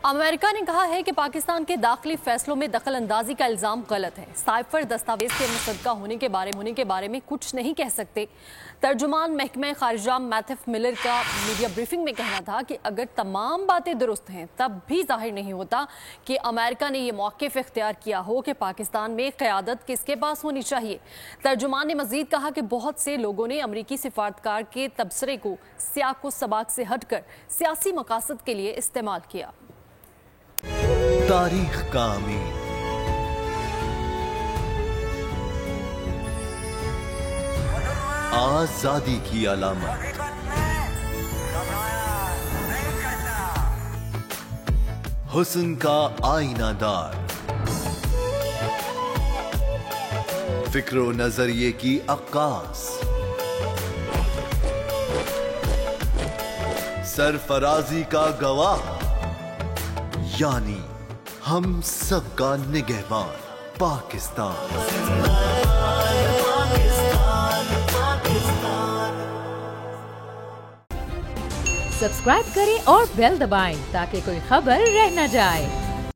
America ने कहा है कि पाकिस्तान के दाखिली फैसलों में दखल अंदाजी का इल्जाम गलत है। साइफर दस्तावेज के मुसद्दका होने के बारे में कुछ नहीं कह सकते। तर्जुमान महकमा खारिजा मैथ्यू मिलर का मीडिया ब्रीफिंग में कहना था कि अगर तमाम बातें दुरुस्त हैं तब भी जाहिर नहीं होता कि अमेरिका ने यह मौक़िफ़ इख्तियार किया हो कि पाकिस्तान में क़यादत किसके पास होनी चाहिए। तर्जुमान ने मजीद कहा कि बहुत से लोगों ने अमरीकी सिफारतकार के तबसरे को सियाक़ो सबाक से हटकर सियासी मकासद के लिए इस्तेमाल किया। तारीख का अमीर आजादी की अलामत, हुस्न का आईनादार, फिक्रो नजरिए की अक्कास, सरफराजी का गवाह, यानी हम सबका निगहबान पाकिस्तान। सब्सक्राइब करें और बेल दबाएं ताकि कोई खबर रह न जाए।